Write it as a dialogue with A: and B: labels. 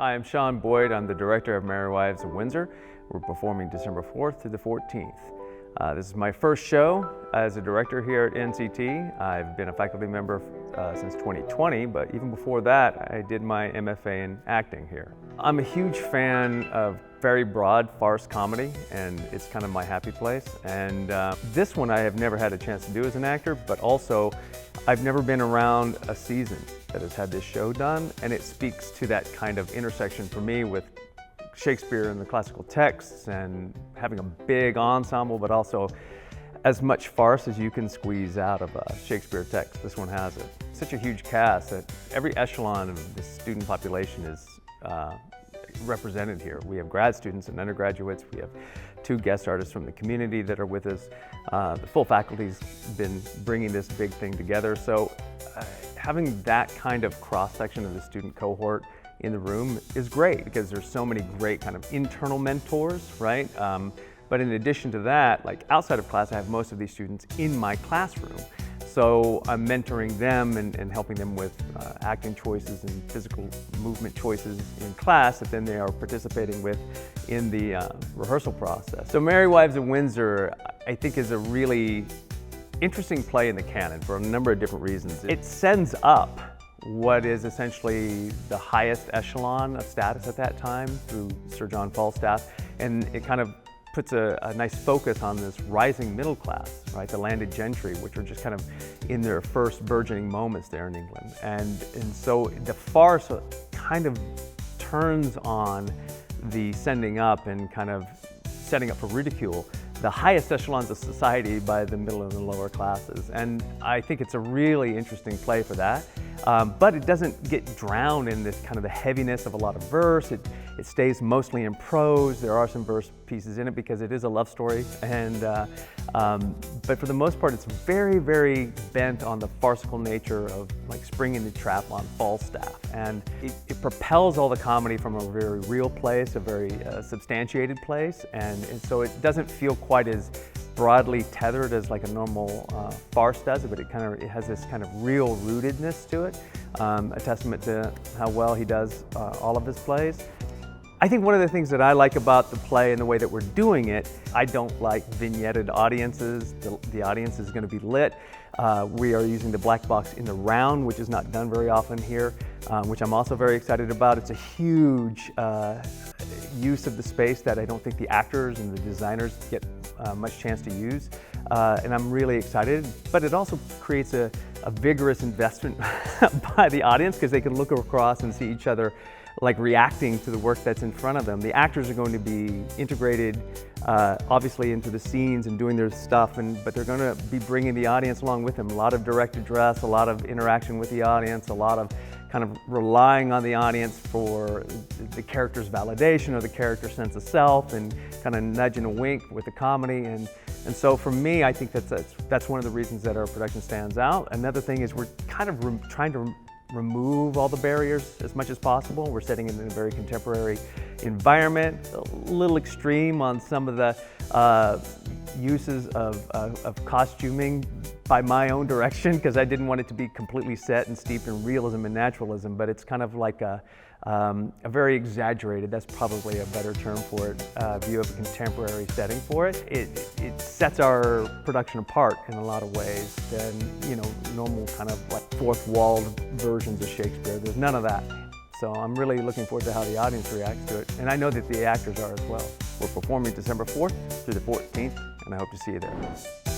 A: I'm Sean Boyd. I'm the director of Wives of Windsor. We're performing December 4th through the 14th. This is my first show as a director here at NCT. I've been a faculty member since 2020, but even before that, I did my MFA in acting here. I'm a huge fan of very broad farce comedy, and it's kind of my happy place. And this one I have never had a chance to do as an actor, but also I've never been around a season that has had this show done, and it speaks to that kind of intersection for me with Shakespeare and the classical texts and having a big ensemble, but also as much farce as you can squeeze out of a Shakespeare text. This one has it. Such a huge cast that every echelon of the student population is represented here. We have grad students and undergraduates. We have 2 guest artists from the community that are with us. The full faculty's been bringing this big thing together. So having that kind of cross-section of the student cohort in the room is great because there's so many great kind of internal mentors, right? But in addition to that, like outside of class, I have most of these students in my classroom. So I'm mentoring them and helping them with acting choices and physical movement choices in class that then they are participating with in the rehearsal process. So Wives of Windsor, I think, is a really interesting play in the canon for a number of different reasons. It sends up what is essentially the highest echelon of status at that time through Sir John Falstaff, and it kind of puts a nice focus on this rising middle class, right? The landed gentry, which are just kind of in their first burgeoning moments there in England. And so the farce kind of turns on the sending up and kind of setting up for ridicule the highest echelons of society by the middle and the lower classes. And I think it's a really interesting play for that. But it doesn't get drowned in this kind of the heaviness of a lot of verse. It stays mostly in prose. There are some verse pieces in it because it is a love story. And but for the most part, it's very, very bent on the farcical nature of like springing the trap on Falstaff. And it propels all the comedy from a very real place, a very substantiated place. And so it doesn't feel quite as broadly tethered as like a normal farce does, but it has this kind of real rootedness to it, a testament to how well he does all of his plays. I think one of the things that I like about the play and the way that we're doing it, I don't like vignetted audiences. The audience is going to be lit. We are using the black box in the round, which is not done very often here, which I'm also very excited about. It's a huge use of the space that I don't think the actors and the designers get much chance to use, and I'm really excited. But it also creates a vigorous investment by the audience because they can look across and see each other like reacting to the work that's in front of them. The actors are going to be integrated obviously into the scenes and doing their stuff, but they're going to be bringing the audience along with them. A lot of direct address, a lot of interaction with the audience, a lot of kind of relying on the audience for the character's validation or the character's sense of self, and kind of nudge and a wink with the comedy. And so for me, I think that's one of the reasons that our production stands out. Another thing is we're kind of trying to remove all the barriers as much as possible. We're setting it in a very contemporary environment, a little extreme on some of the uses of costuming by my own direction, because I didn't want it to be completely set and steeped in realism and naturalism, but it's kind of like a very exaggerated, that's probably a better term for it, view of a contemporary setting for it. It sets our production apart in a lot of ways than, you know, normal kind of like fourth-walled versions of Shakespeare. There's none of that. So I'm really looking forward to how the audience reacts to it, and I know that the actors are as well. We're performing December 4th through the 14th, and I hope to see you there.